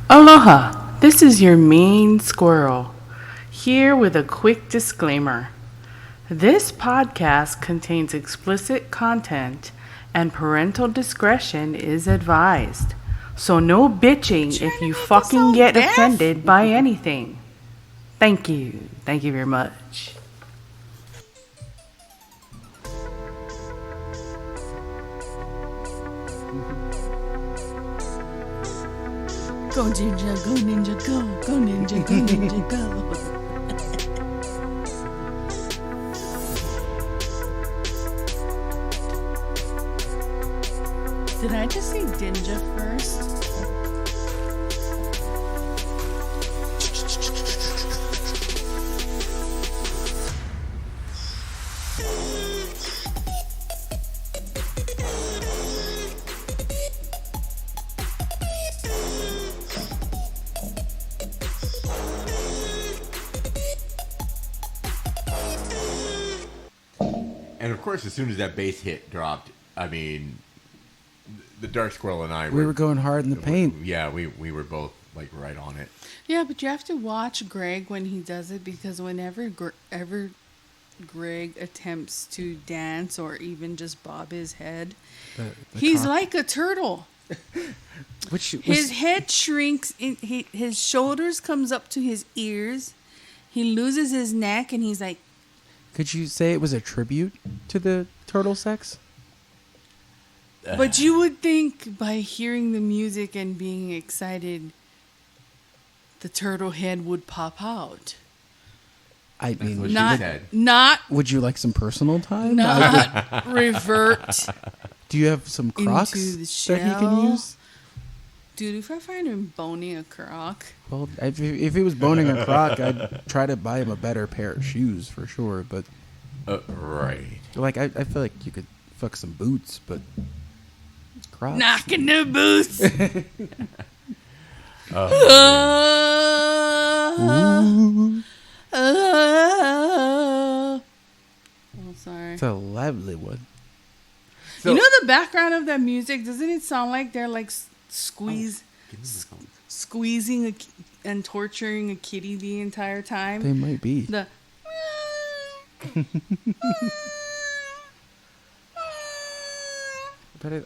Aloha, this is your mean squirrel, here with a quick disclaimer. This podcast contains explicit content and parental discretion is advised. So no bitching if you fucking get offended by anything. Thank you. Thank you very much. Go ninja, go ninja, go. Go ninja, go ninja, go. Did I just say ninja first? And of course, as soon as that bass hit dropped, I mean, the Dark Squirrel and I We were going hard in the paint. Yeah, we were both like right on it. Yeah, but you have to watch Greg when he does it, because whenever Greg attempts to dance or even just bob his head, he's like a turtle. His head shrinks, his shoulders comes up to his ears, he loses his neck, and he's like... Could you say it was a tribute to the turtle sex? But you would think by hearing the music and being excited, the turtle head would pop out. I mean, would you like some personal time? Not revert. Do you have some Crocs that he can use? Dude, if I find him boning a Croc. Well, if he was boning a Croc, I'd try to buy him a better pair of shoes for sure. But right, like I feel like you could fuck some boots, but Crocs. Knocking the boots. Oh, sorry. It's a lively one. So, you know the background of that music? Doesn't it sound like they're like squeezing and torturing a kitty the entire time? They might be. But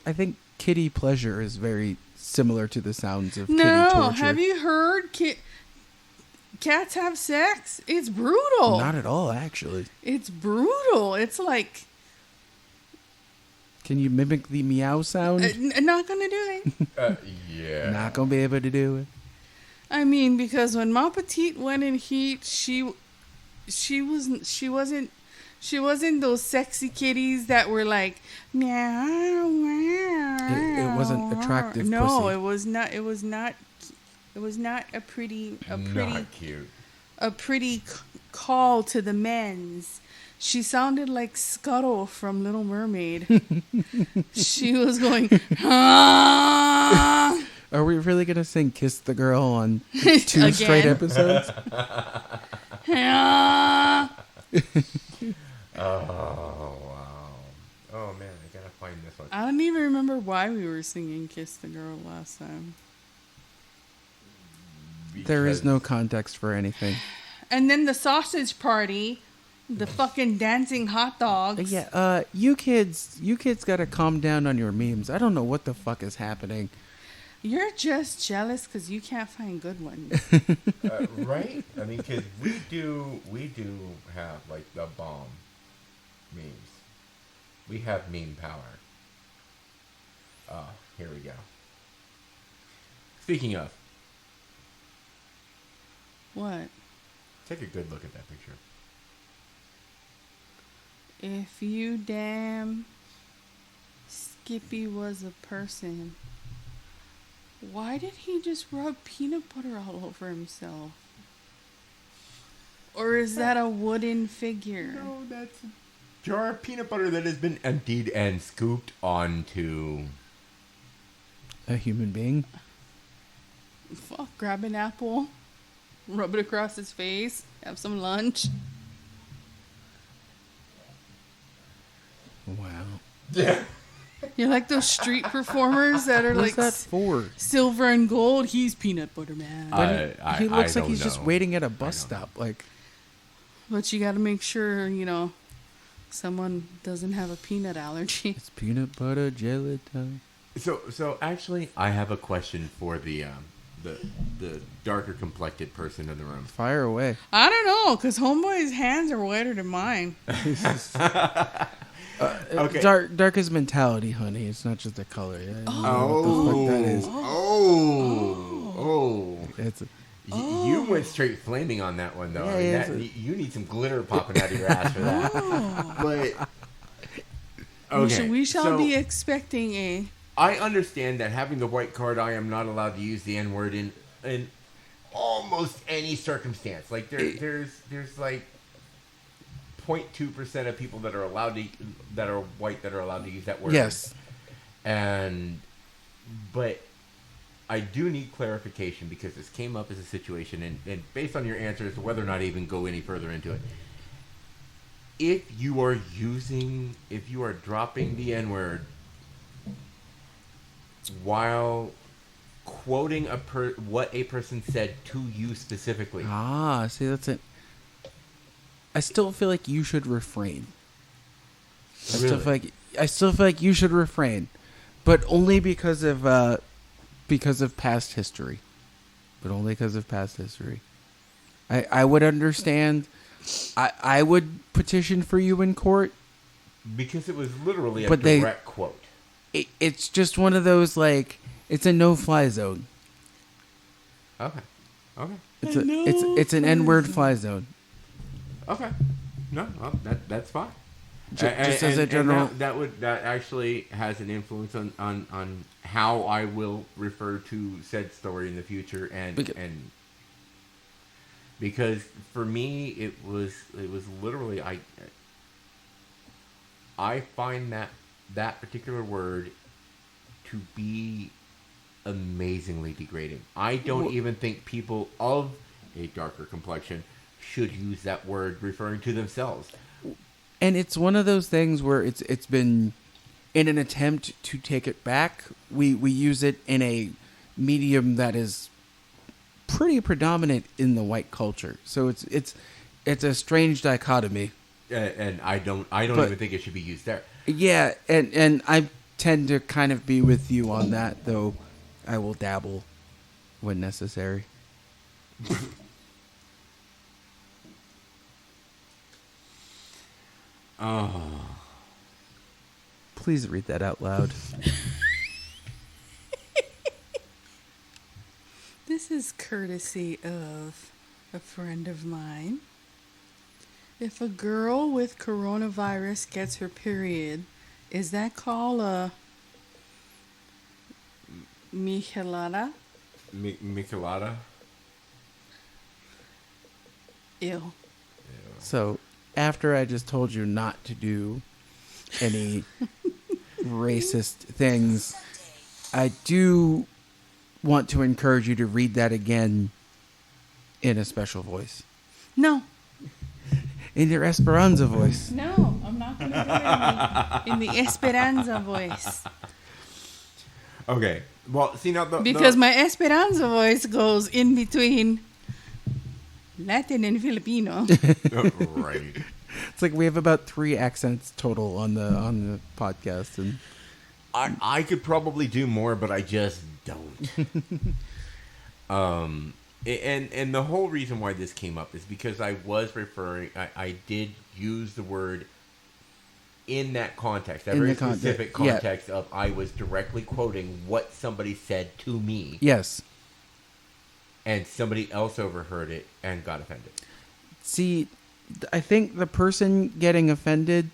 I think kitty pleasure is very similar to the sounds of kitty torture. No, have you heard cats have sex? It's brutal. Not at all, actually. It's brutal. It's like... Can you mimic the meow sound? Not gonna do it. Yeah. Not gonna be able to do it. I mean, because when Ma Petite went in heat, she wasn't those sexy kitties that were like meow meow. It wasn't attractive. No, pussy. it was not. It was not a pretty cute. A pretty call to the men's. She sounded like Scuttle from Little Mermaid. She was going, ah! Are we really going to sing Kiss the Girl on 2 straight episodes? Ah! Oh, wow. Oh, man, I got to find this one. I don't even remember why we were singing Kiss the Girl last time. There is no context for anything. And then the sausage party... The fucking dancing hot dogs. Yeah, you kids gotta calm down on your memes. I don't know what the fuck is happening. You're just jealous because you can't find good ones. Right? I mean, because we do have, like, the bomb memes. We have meme power. Here we go. Speaking of. What? Take a good look at that picture. If you damn Skippy was a person, why did he just rub peanut butter all over himself? Or is that a wooden figure? No, that's a jar of peanut butter that has been emptied and scooped onto a human being. Fuck, grab an apple, rub it across his face, have some lunch. Wow. Yeah. You're like those street performers that are What's like that for? silver and gold. He's peanut butter man. He looks like don't he's just know. waiting at a bus stop. Like, But you got to make sure, someone doesn't have a peanut allergy. it's peanut butter jelly time. So actually, I have a question for the darker complected person in the room. Fire away. I don't know, because Homeboy's hands are whiter than mine. Okay. Dark is mentality, honey. It's not just the color. Yeah, I don't know what the fuck that is. It's You went straight flaming on that one, though. Yeah, I mean, yeah, you need some glitter popping out of your ass for that. But okay, We shall so be expecting a... I understand that having the white card, I am not allowed to use the N word in almost any circumstance. Like there's like 0.2% of people that are white that are allowed to use that word. yes. But I do need clarification because this came up as a situation, and based on your answer as to whether or not I even go any further into it. If you are dropping the N word while quoting what a person said to you specifically. See, that's it. I still feel like you should refrain. I still feel like you should refrain, but only because of past history. But only because of past history. I would understand. I would petition for you in court Because it was literally a But direct quote. It's just one of those, like, it's a no-fly zone. Okay. It's an N-word fly zone. Okay. No, well, that's fine. Just as a general... that actually has an influence on how I will refer to said story in the future, and because for me it was literally I find that particular word to be amazingly degrading. I don't even think people of a darker complexion should use that word referring to themselves. And it's one of those things where it's been, in an attempt to take it back, we use it in a medium that is pretty predominant in the white culture. So it's a strange dichotomy. And I don't even think it should be used there. Yeah, and I tend to kind of be with you on that, though I will dabble when necessary. Oh. Please read that out loud. This is courtesy of a friend of mine. If a girl with coronavirus gets her period, is that called a michelada? Michelada? Ew. So, after I just told you not to do any racist things, I do want to encourage you to read that again in a special voice. No. In your Esperanza voice. No, I'm not going to do it in the Esperanza voice. Okay. Well, see now because my Esperanza voice goes in between Latin and Filipino. Right. It's like we have about 3 accents total on the podcast, and I could probably do more, but I just don't. And the whole reason why this came up is because I did use the word in that context, that very specific context of I was directly quoting what somebody said to me. Yes. And somebody else overheard it and got offended. See, I think the person getting offended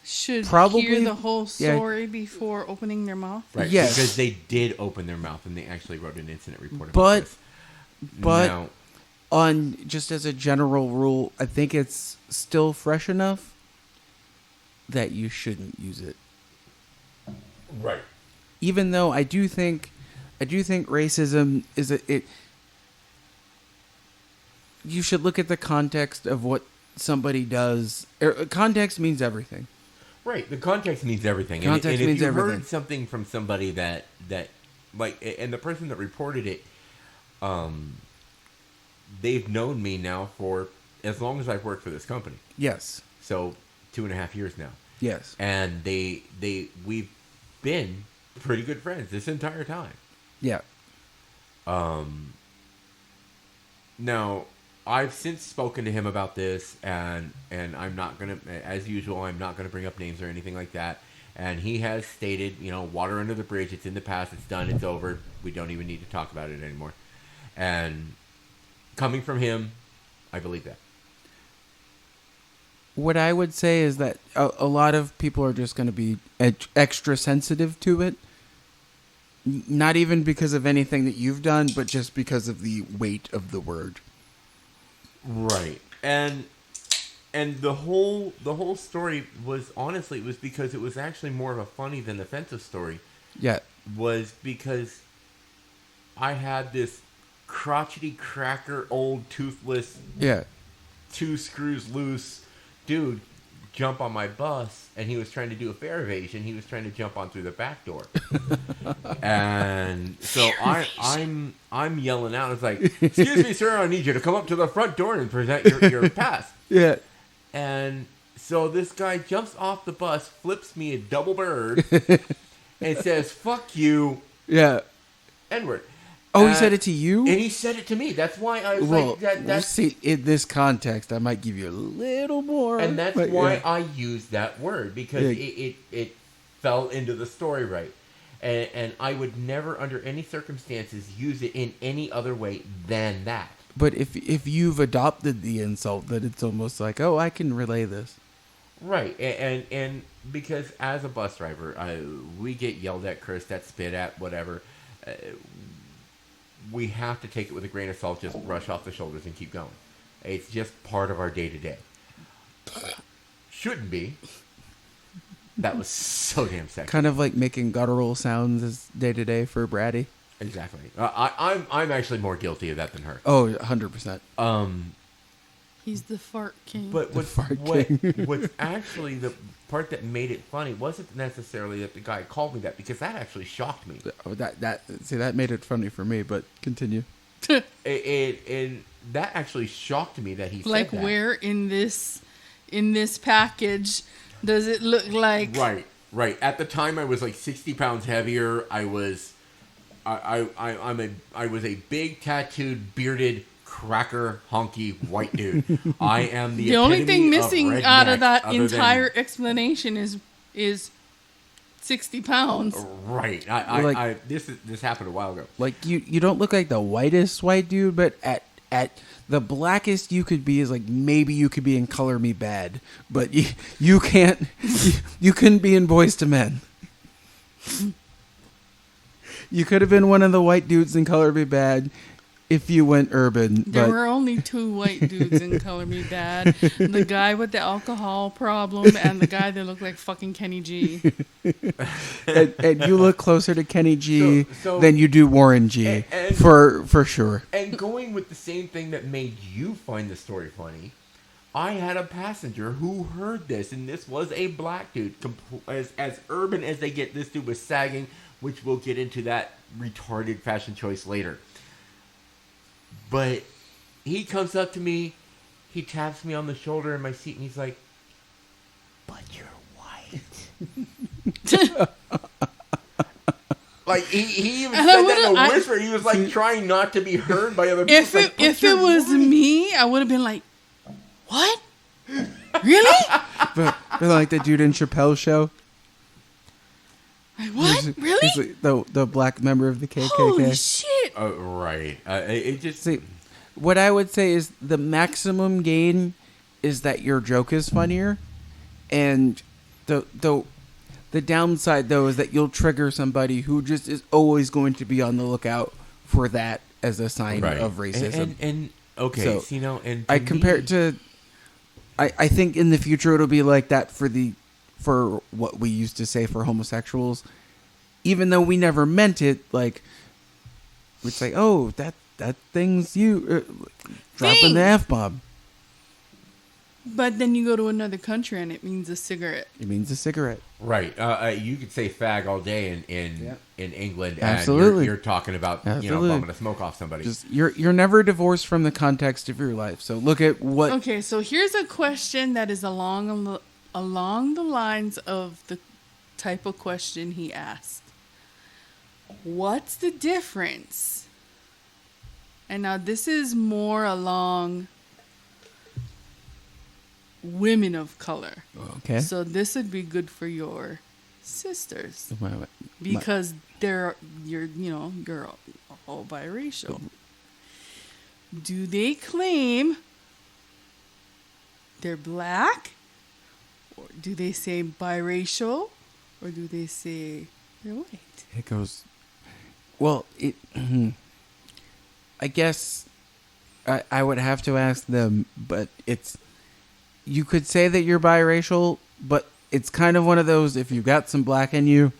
should probably hear the whole story before opening their mouth. Right, yes. Because they did open their mouth and they actually wrote an incident report about But this. now, on just as a general rule, I think it's still fresh enough that you shouldn't use it. Right. Even though I do think racism is you should look at the context of what somebody does. Context means everything. Right. The context means everything. Context and if means you everything. heard something from somebody that like, and the person that reported it, they've known me now for as long as I've worked for this company. Yes. So 2.5 years now. Yes. And we've been pretty good friends this entire time. Yeah. Now, I've since spoken to him about this, and I'm not going to, as usual, I'm not going to bring up names or anything like that. And he has stated, water under the bridge, it's in the past, it's done, it's over, we don't even need to talk about it anymore. And coming from him, I believe that. What I would say is that a lot of people are just going to be extra sensitive to it. Not even because of anything that you've done, but just because of the weight of the word. Right. And the whole story was, honestly, it was because it was actually more of a funny than offensive story. Yeah. Was because I had this crotchety cracker, old toothless, Yeah. 2 screws loose dude jump on my bus, and he was trying to do a fare evasion. He was trying to jump on through the back door. And so I'm yelling out. It's like, "Excuse me, sir, I need you to come up to the front door and present your pass." Yeah. And so this guy jumps off the bus, flips me a double bird, and says, "Fuck you." Yeah. N-word. Oh, he said it to you? And he said it to me. That's why I was well, like, that's... see, in this context, I might give you a little more. And that's why I used that word, because it fell into the story right. And I would never, under any circumstances, use it in any other way than that. But if you've adopted the insult, then it's almost like, oh, I can relay this. Right. And because as a bus driver, we get yelled at, cursed at, spit at, whatever. We have to take it with a grain of salt, just brush off the shoulders and keep going. It's just part of our day-to-day. Shouldn't be. That was so damn sexy. Kind of like making guttural sounds as day-to-day for Bratty. Exactly. I'm actually more guilty of that than her. Oh, 100%. He's the fart king. But what's actually the part that made it funny wasn't necessarily that the guy called me that, because that actually shocked me. Oh, that made it funny for me, but continue. And that actually shocked me that he said like, that. where in this package does it look like? Right. At the time, I was like 60 pounds heavier. I was a big tattooed, bearded, cracker, honky white dude. I am the only thing missing out of that entire explanation is 60 pounds. Right. This happened a while ago. Like, you don't look like the whitest white dude, but at the blackest you could be is like, maybe you could be in Color Me Bad, but you can't. You couldn't be in Boys to Men. You could have been one of the white dudes in Color Me Bad if you went urban. There were only 2 white dudes in Color Me Bad. The guy with the alcohol problem and the guy that looked like fucking Kenny G. and you look closer to Kenny G so than you do Warren G. And for sure. And going with the same thing that made you find the story funny, I had a passenger who heard this, and this was a black dude. As urban as they get, this dude was sagging, which we'll get into that retarded fashion choice later. But he comes up to me, he taps me on the shoulder in my seat, and he's like, "But you're white." Like, he even said that in a whisper. He was like trying not to be heard by other people. If it was me, I would have been like, "What? Really?" But like the dude in Chappelle's show. Like, what? Really? He's like the black member of the KKK. Holy shit. Right. It just... See, what I would say is the maximum gain is that your joke is funnier, and the downside, though, is that you'll trigger somebody who just is always going to be on the lookout for that as a sign of racism. And okay, so, and I compare it to... I think in the future it'll be like that for what we used to say for homosexuals, even though we never meant it. Like, it's like, oh, that thing's you dropping the F-bomb. But then you go to another country and it means a cigarette. It means a cigarette. Right. You could say fag all day in England. Absolutely. And you're talking about, Absolutely. bumming a smoke off somebody. Just you're never divorced from the context of your life. So look at what... Okay, so here's a question that is along the lines of the type of question he asked. What's the difference? And now this is more along women of color. Okay. So this would be good for your sisters My- because you're all biracial. Do they claim they're black, or do they say biracial, or do they say they're white? It goes... Well, I guess I would have to ask them, but it's... You could say that you're biracial, but it's kind of one of those, if you've got some black in you,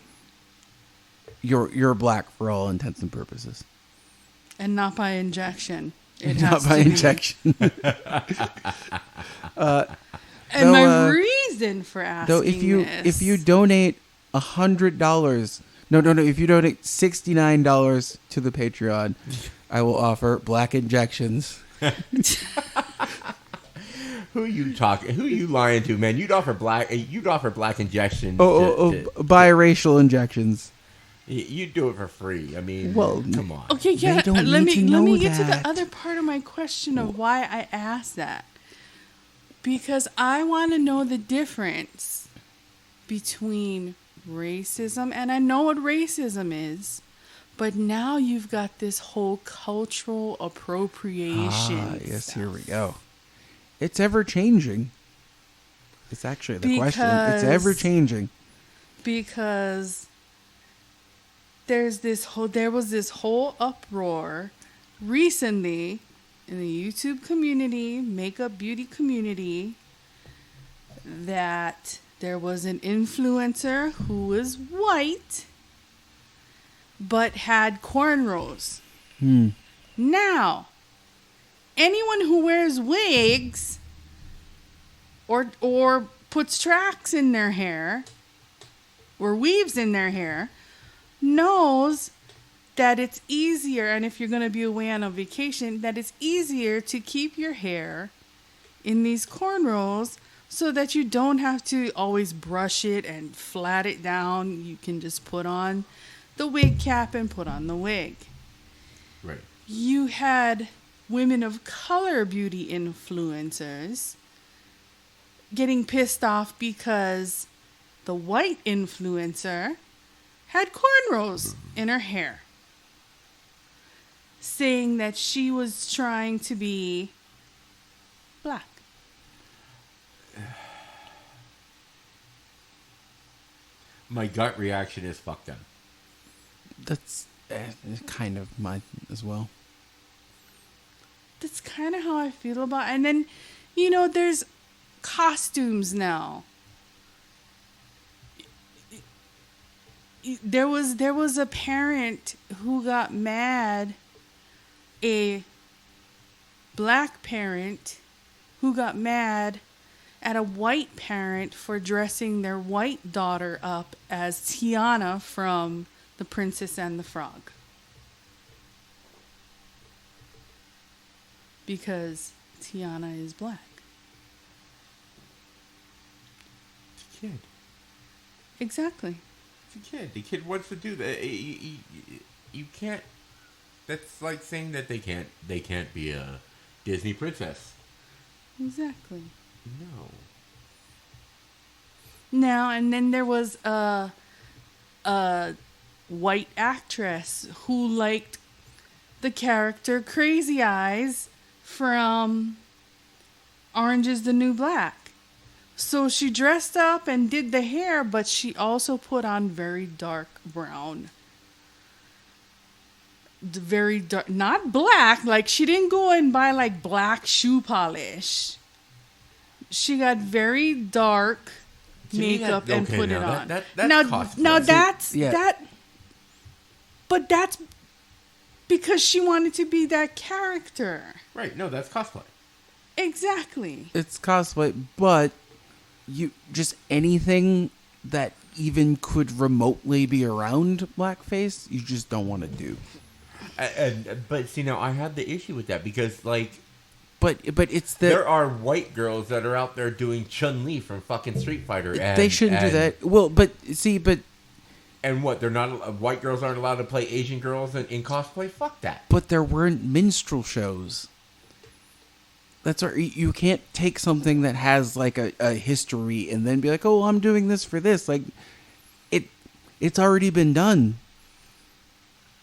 you're black for all intents and purposes. And not by injection. Not by injection. And my reason for asking though if you donate $100, if you donate $69 to the Patreon, I will offer black injections. Who you lying to, man? You'd offer black injections. Biracial injections. You'd do it for free. I mean, come on. Okay, yeah. Let me get to that. the other part of my question of why I asked that. Because I want to know the difference between racism, and I know what racism is, but now you've got this whole cultural appropriation. Yes, stuff. here we go. It's ever changing. It's actually the question. It's ever changing. Because there was this whole uproar recently in the YouTube community, makeup beauty community, that there was an influencer who was white but had cornrows. Now, anyone who wears wigs or puts tracks in their hair or weaves in their hair knows that it's easier, and if you're going to be away on a vacation, that it's easier to keep your hair in these cornrows so that you don't have to always brush it and flat it down. You can just put on the wig cap and put on the wig. Right. You had women of color beauty influencers getting pissed off because the white influencer had cornrows in her hair, saying that she was trying to be black. My gut reaction is fuck them. That's kind of mine as well. That's kind of how I feel about it. And then, there's costumes now. There was a parent who got mad, a black parent who got mad at a white parent for dressing their white daughter up as Tiana from The Princess and the Frog. Because Tiana is black. It's a kid. Exactly. It's a kid. The kid wants to do that. You can't. That's like saying that they can't be a Disney princess. Exactly. No. Now, and then there was a white actress who liked the character Crazy Eyes from Orange is the New Black. So she dressed up and did the hair, but she also put on very dark brown. Very dark, not black, like she didn't go and buy like black shoe polish. She got very dark makeup and put it on. But that's because she wanted to be that character. Right. No, that's cosplay. Exactly. It's cosplay, but you just anything that even could remotely be around blackface, you just don't want to do. But see, now I have the issue with that because, like, but it's the there are white girls that are out there doing Chun-Li from fucking Street Fighter. And, they shouldn't do that. Well, but and what? They're not white girls aren't allowed to play Asian girls in cosplay. Fuck that. But there weren't minstrel shows. That's you can't take something that has like a history and then be like, oh, I'm doing this for this. Like, it's already been done.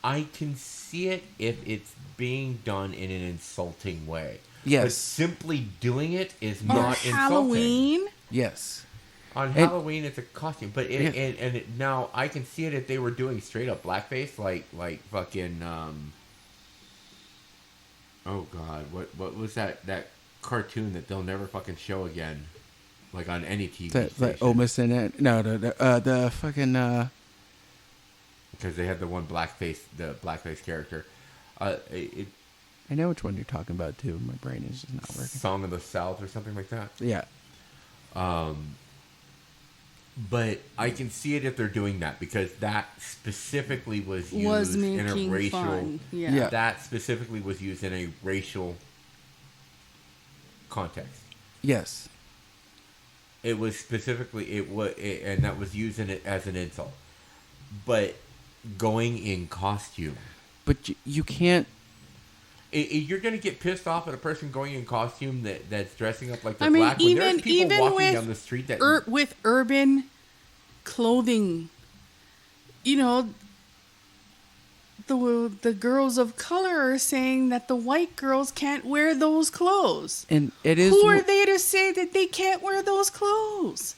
I can see it if it's being done in an insulting way. Yes. But simply doing it is not Halloween? insulting. Yes. On Halloween, it's a costume. But now I can see it if they were doing straight up blackface, like fucking. Oh God, what was that cartoon that they'll never fucking show again, like on any TV station? The Omis in it? No, the fucking. Because they had the blackface character. I know which one you're talking about too. My brain is just not working. Song of the South or something like that. Yeah. But I can see it if they're doing that because that specifically was used in a racial. Fun. Yeah. That specifically was used in a racial context. Yes. It was specifically and that was used in it as an insult. But going in costume. But you can't. You're going to get pissed off at a person going in costume that's dressing up like they're black. When there's people walking down the street that with urban clothing, you know, the girls of color are saying that the white girls can't wear those clothes. And it is. Who are they to say that they can't wear those clothes?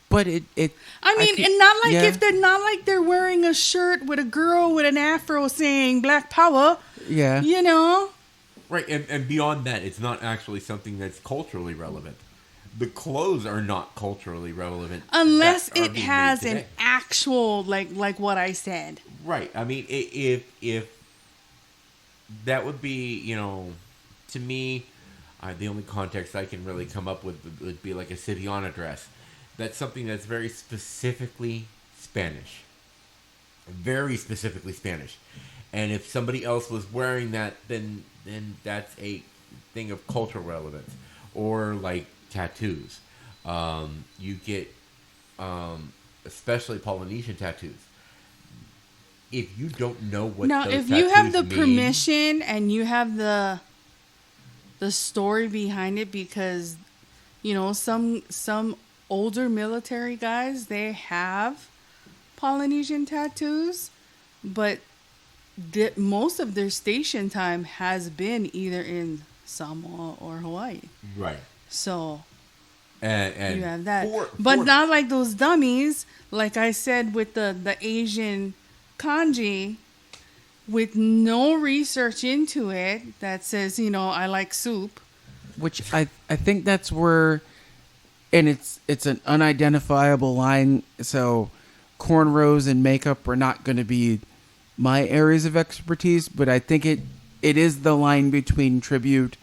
But it I mean, and not like if they're not like they're wearing a shirt with a girl with an afro saying Black Power. Yeah. You know? Right, and beyond that, it's not actually something that's culturally relevant. The clothes are not culturally relevant. Unless it has an actual, like what I said. Right. I mean, if that would be, you know, to me, the only context I can really come up with would be like a Siviana dress. That's something that's very specifically Spanish. Very specifically Spanish. And if somebody else was wearing that, then that's a thing of cultural relevance. Or like tattoos. You get, especially Polynesian tattoos. If you don't know what now, those if you have the mean, permission and you have the story behind it, because you know some older military guys, they have Polynesian tattoos, but most of their station time has been either in Samoa or Hawaii. Right. So and you have that. But not like those dummies, like I said, with the Asian kanji, with no research into it, that says, you know, I like soup. Which I think that's where... And it's an unidentifiable line, so cornrows and makeup are not going to be my areas of expertise, but I think it is the line between tribute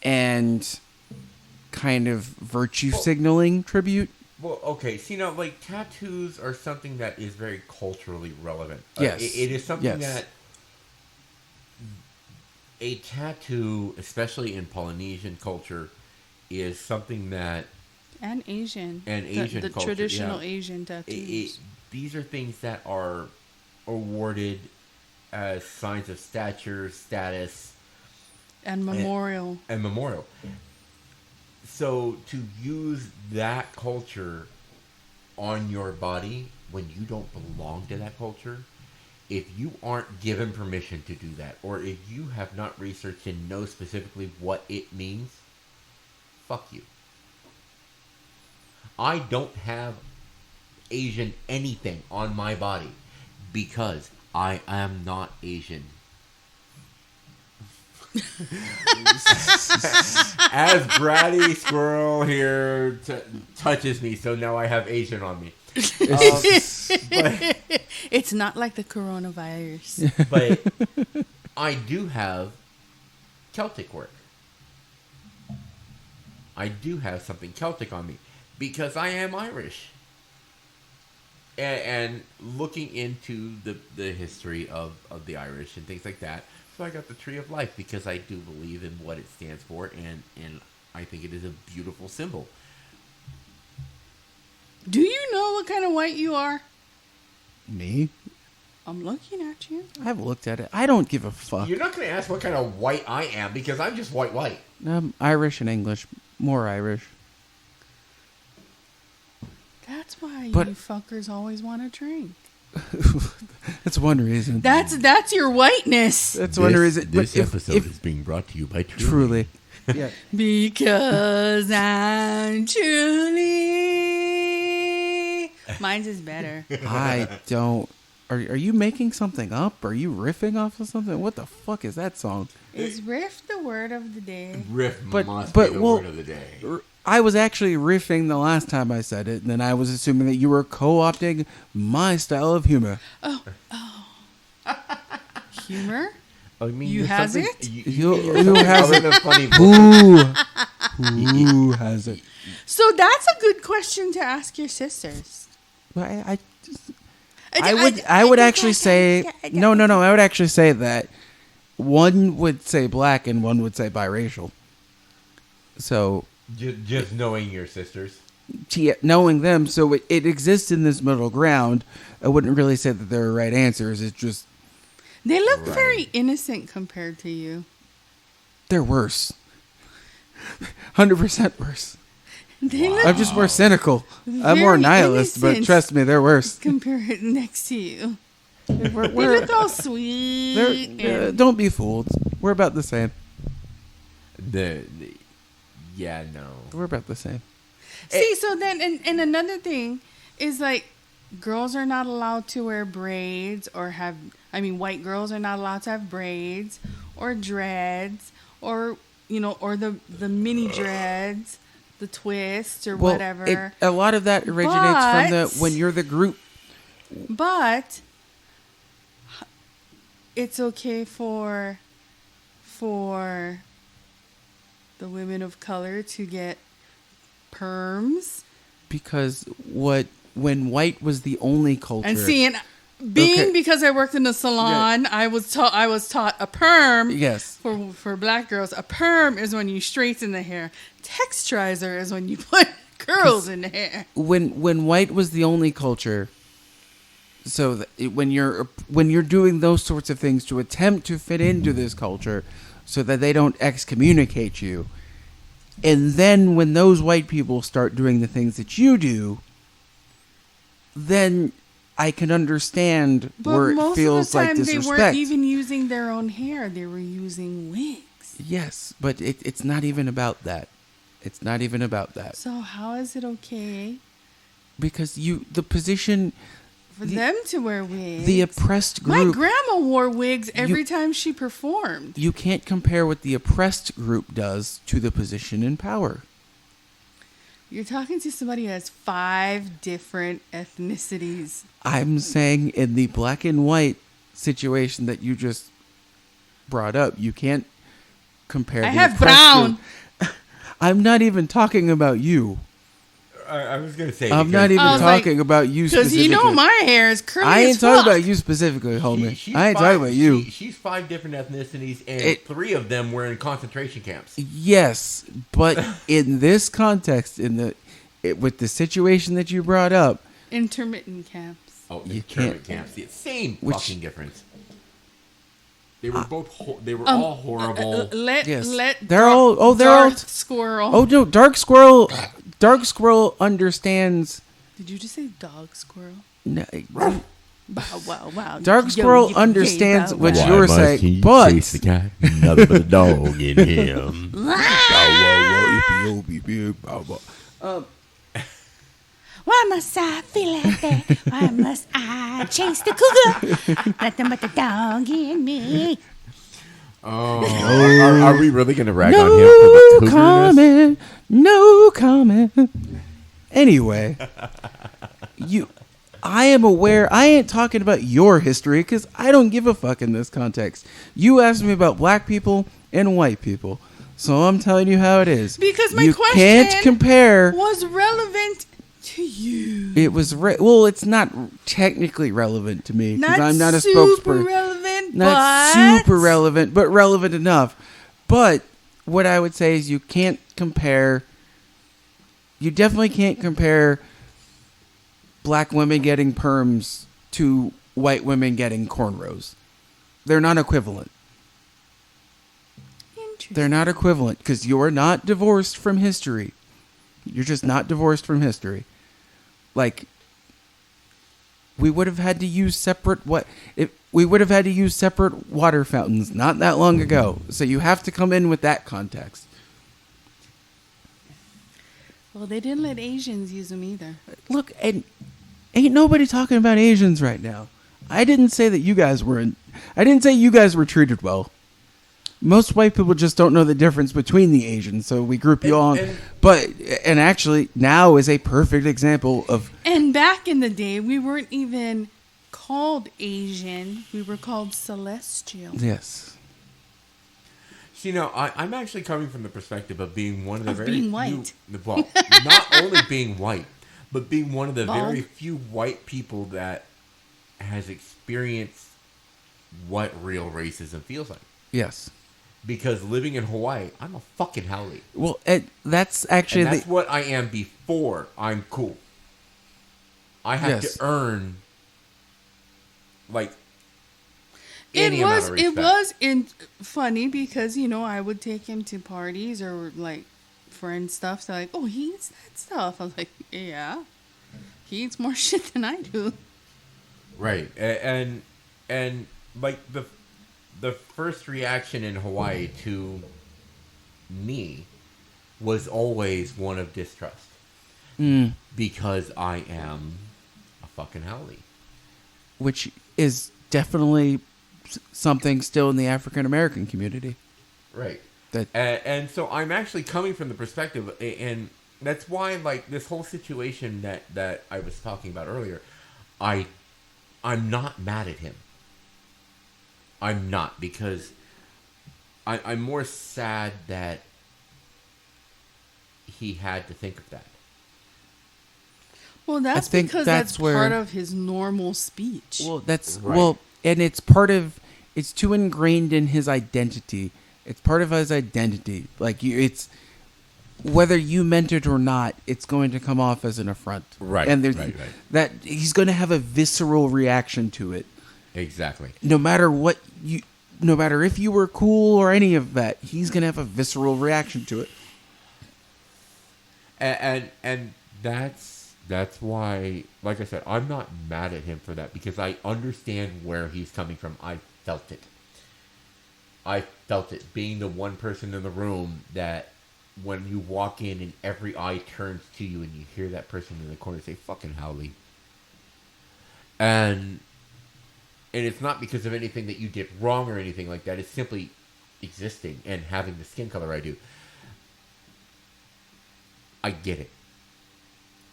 and kind of virtue signaling tribute. Well, okay. See, now, like, tattoos are something that is very culturally relevant. Yes. It is something that a tattoo, especially in Polynesian culture, is something that... And Asian. The culture, traditional Asian tattoos. These are things that are awarded as signs of stature, status. And memorial. And memorial. So to use that culture on your body when you don't belong to that culture, if you aren't given permission to do that, or if you have not researched and know specifically what it means, fuck you. I don't have Asian anything on my body because I am not Asian. As Bratty Squirrel here touches me, so now I have Asian on me. But it's not like the coronavirus. But I do have Celtic work. I do have something Celtic on me because I am Irish. And looking into the history of the Irish and things like that, so I got the Tree of Life because I do believe in what it stands for, and I think it is a beautiful symbol. Do you know what kind of white you are? Me? I'm looking at you. I've looked at it. I don't give a fuck. You're not going to ask what kind of white I am because I'm just white. Irish and English. More Irish. That's why But- you fuckers always want to drink. That's one reason. That's your whiteness. That's one reason. This But episode is being brought to you by truly. Yeah. Because I'm truly. Mine's is better. I don't. Are you making something up? Are you riffing off of something? What the fuck is that song? Is riff the word of the day? Riff But- must but, be the well, word of the day. I was actually riffing the last time I said it, and then I was assuming that you were co-opting my style of humor. Humor? I mean, You you're has something- it? You Who has it? a funny Who has it? So that's a good question to ask your sisters. I would actually say no. I would actually say that one would say black and one would say biracial. So just knowing your sisters. knowing them, so it exists in this middle ground. I wouldn't really say that there are right answers. It's just They look very innocent compared to you. they're worse. 100% worse. They look I'm just more cynical. I'm Very more nihilist, but innocent. trust me, they're worse. compared next to you. We're, They look all sweet. and- don't be fooled. We're about the same. Yeah, no. We're about the same. See, so then, and another thing is like, girls are not allowed to wear braids white girls are not allowed to have braids or dreads or, or the mini dreads, the twists or whatever. A lot of that originates from when you're the group. But it's okay for the women of color to get perms. Because when white was the only culture. And seeing because I worked in a salon, Yeah. I was taught a perm. Yes. For black girls, a perm is when you straighten the hair. Texturizer is when you put curls in the hair. When white was the only culture, so when you're doing those sorts of things to attempt to fit into this culture, so that they don't excommunicate you, and then when those white people start doing the things that you do, then I can understand where it feels like disrespect. They weren't even using their own hair; they were using wigs. Yes, but it's not even about that. It's not even about that. So how is it okay Because the position for them to wear wigs? the oppressed My group. grandma wore wigs every time she performed. You can't compare what the oppressed group does to the position in power. You're talking to somebody who has 5 different ethnicities. I'm saying in the black and white situation that you just brought up, you can't compare. I the have oppressed brown. group. I'm not even talking about you. I was going to say. I'm not even I was like, talking about you Because specifically. my hair is curly I ain't as talking fuck. about you specifically, homie. I ain't talking about you. She's 5 different ethnicities, and 3 of them were in concentration camps. Yes, but in this context, with the situation that you brought up, Intermittent camps. Oh, You internment can't- camps. The same Which- fucking difference. They were both. They were all horrible. Yes. Let They're all- they're all- Darth Squirrel. oh no, Dark Squirrel understands. Did you just say dog squirrel? No, Wow. Dark Squirrel understands what Why you're must saying, he but chase the cat? Nothing but a dog in him. Why must I feel like that? Why must I chase the cougar? Nothing but the dog in me. Oh, are we really going to rag on him for the no cougerness? comment, no comment. Anyway, I am aware. I ain't talking about your history because I don't give a fuck in this context. You asked me about black people and white people, So I'm telling you how it is. Because my you question can't compare. Was relevant to you. It was well. It's not technically relevant to me because I'm not a super spokesperson. Relevant, Not super relevant, but relevant enough. But what I would say is you can't compare. You definitely can't compare black women getting perms to white women getting cornrows. They're not equivalent. They're not equivalent because you're not divorced from history. You're just not divorced from history. Like, we would have had to use separate water fountains not that long ago. So you have to come in with that context. Well, they didn't let Asians use them either. Look, and ain't nobody talking about Asians right now. I didn't say that you guys were treated well. Most white people just don't know the difference between the Asians, so we group you all. And actually, now is a perfect example of. And back in the day, we weren't even called Asian; we were called Celestial. Yes. See, now I'm actually coming from the perspective of being one of the being white. Well, not only being white, but being one of the very few white people that has experienced what real racism feels like. Yes. Because living in Hawaii, I'm a fucking haole. Well, that's actually... And that's what I am before I'm cool. I have to earn, like, any amount of respect. It was funny because, I would take him to parties or, like, friend stuff. They're like, oh, he eats that stuff. I was like, yeah. He eats more shit than I do. Right. And like, the first reaction in Hawaii to me was always one of distrust. Because I am a fucking haole. Which is definitely something still in the African American community. Right. And so I'm actually coming from the perspective, and that's why, like, this whole situation that I was talking about earlier, I'm not mad at him. I'm not, because I'm more sad that he had to think of that. Well, that's because that's part of his normal speech. Well, that's right. And it's too ingrained in his identity. It's part of his identity. Like, it's whether you meant it or not, it's going to come off as an affront. Right. And right. that he's going to have a visceral reaction to it. Exactly. No matter if you were cool or any of that, he's going to have a visceral reaction to it. And that's why, like I said, I'm not mad at him for that, because I understand where he's coming from. I felt it. Being the one person in the room that when you walk in and every eye turns to you and you hear that person in the corner say, fucking haole. And it's not because of anything that you did wrong or anything like that. It's simply existing and having the skin color I do. I get it.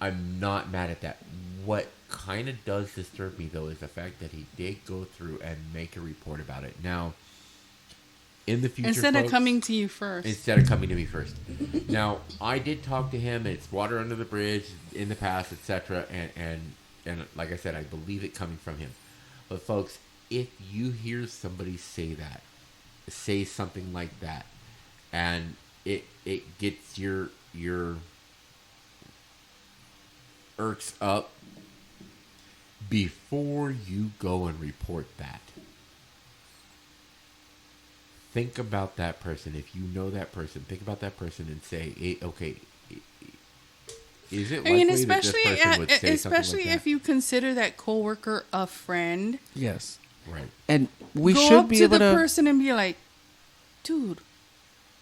I'm not mad at that. What kind of does disturb me, though, is the fact that he did go through and make a report about it. Now, in the future, instead folks, of coming to you first. Instead of coming to me first. Now, I did talk to him. It's water under the bridge in the past, etc. And like I said, I believe it coming from him. But folks, if you hear somebody say something like that, and it gets your irks up, before you go and report that, think about that person. If you know that person, think about that person and say, okay, is it likely that this person would say something like that? Especially if you consider that coworker a friend. Yes. Right. And we go should up be to able the to person and be like, dude,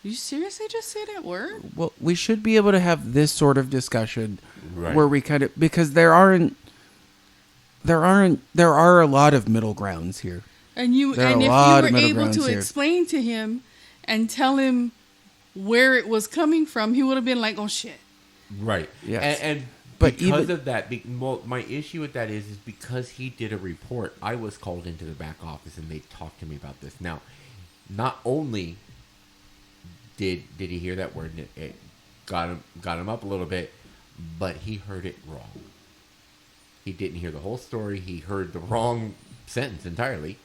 you seriously just say that word? Well, we should be able to have this sort of discussion, right, where we kind of, because there are a lot of middle grounds here. And if you were able to explain to him and tell him where it was coming from, he would have been like, oh shit. Right. Yes. And because of that, my issue with that is because he did a report, I was called into the back office and they talked to me about this. Now, not only did he hear that word, and it got him up a little bit, but he heard it wrong. He didn't hear the whole story. He heard the wrong sentence entirely.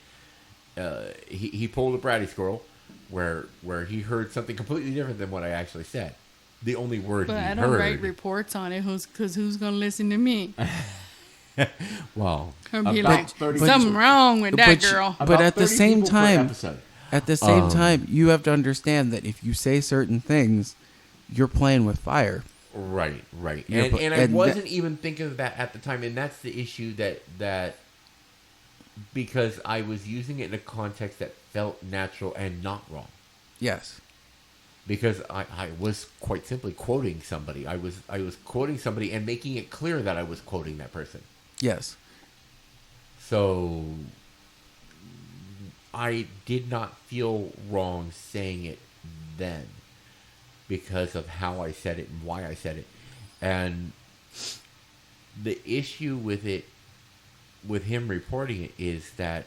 He pulled a bratty squirrel where he heard something completely different than what I actually said. The only word but he heard. But I don't write reports on it because who's going to listen to me? Well, I'll be like, something wrong with that girl. But at the same time, you have to understand that if you say certain things, you're playing with fire. Right. And I wasn't even thinking of that at the time, and that's the issue that because I was using it in a context that felt natural and not wrong. Yes. Because I was quite simply quoting somebody. I was quoting somebody and making it clear that I was quoting that person. Yes. So I did not feel wrong saying it then because of how I said it and why I said it. And the issue with it, with him reporting it, is that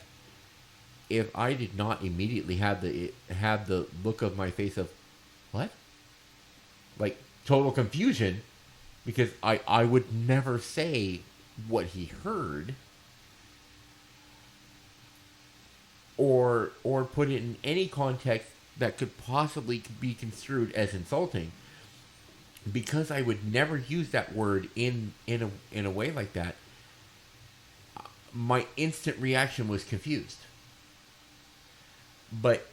if I did not immediately have the look of my face of, what? Like total confusion, because I would never say what he heard or put it in any context that could possibly be construed as insulting, because I would never use that word in a way like that. My instant reaction was confused. But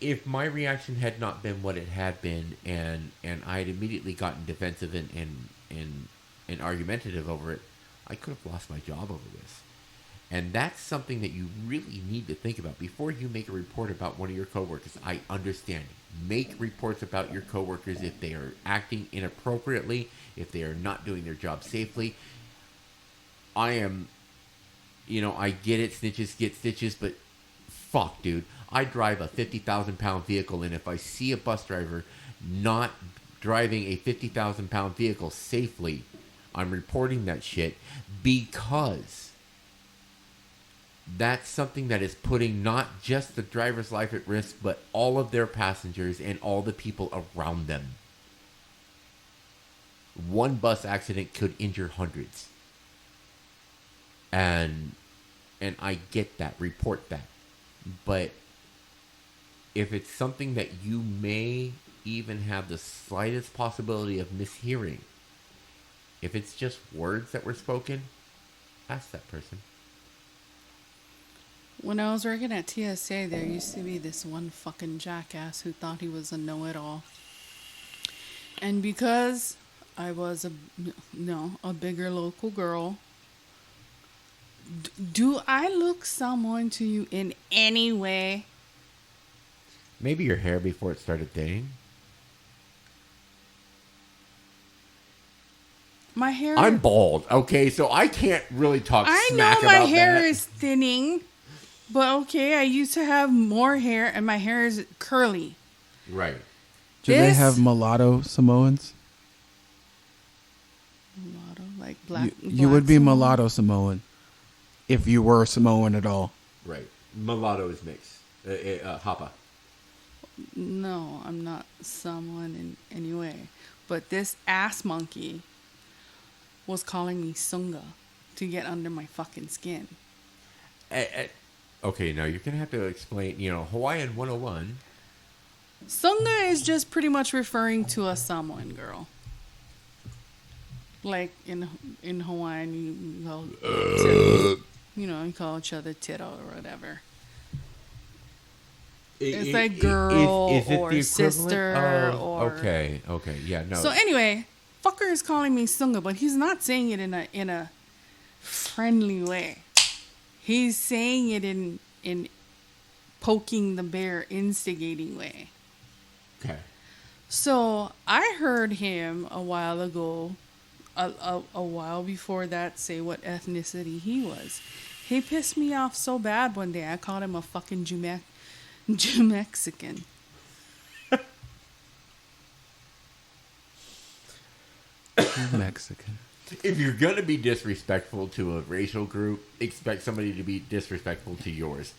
if my reaction had not been what it had been, and I had immediately gotten defensive and argumentative over it, I could have lost my job over this. And that's something that you really need to think about before you make a report about one of your coworkers. I understand. Make reports about your coworkers if they are acting inappropriately, if they are not doing their job safely. I get it, snitches get stitches, but fuck, dude. I drive a 50,000-pound vehicle, and if I see a bus driver not driving a 50,000-pound vehicle safely, I'm reporting that shit, because that's something that is putting not just the driver's life at risk, but all of their passengers and all the people around them. One bus accident could injure hundreds. And I get that, report that. But if it's something that you may even have the slightest possibility of mishearing, if it's just words that were spoken, ask that person. When I was working at TSA, there used to be this one fucking jackass who thought he was a know-it-all. And because I was a bigger local girl, do I look someone to you in any way? Maybe your hair before it started thinning. My hair... I'm bald, okay? So I can't really talk smack about that. I know my hair is thinning, but okay, I used to have more hair, and my hair is curly. Right. Do they have mulatto Samoans? Mulatto? Like black... You would be Samoan? Mulatto Samoan. If you were Samoan at all. Right. Mulatto is mixed. Hapa. No, I'm not Samoan in any way. But this ass monkey was calling me Sunga to get under my fucking skin. Okay, now you're going to have to explain, Hawaiian 101. Sunga is just pretty much referring to a Samoan girl. Like in Hawaiian, you call you call each other titto or whatever. It's like girl is it or sister or... Okay, yeah, no. So anyway, fucker is calling me Sunga, but he's not saying it in a friendly way. He's saying it in poking the bear, instigating way. Okay. So I heard him a while ago, a while before that, say what ethnicity he was. He pissed me off so bad one day. I called him a fucking Mexican. Mexican. If you're going to be disrespectful to a racial group, expect somebody to be disrespectful to yours.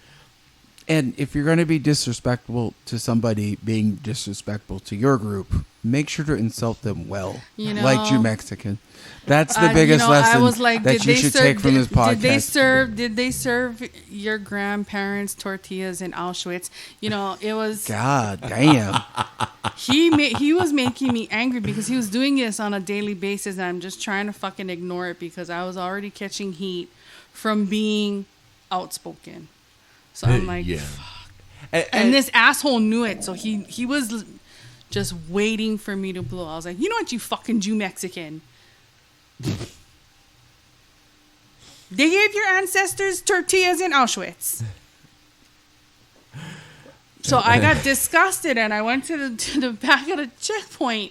And if you're going to be disrespectful to somebody being disrespectful to your group, make sure to insult them well, like you Mexican. That's the biggest lesson I was like, that you should take from this podcast. Did they serve your grandparents tortillas in Auschwitz? It was... God damn. He was making me angry because he was doing this on a daily basis, and I'm just trying to fucking ignore it because I was already catching heat from being outspoken. So I'm like, fuck. And this asshole knew it, so he was just waiting for me to blow. I was like, you know what, you fucking Jew Mexican. They gave your ancestors tortillas in Auschwitz. So I got disgusted, and I went to the back of the checkpoint,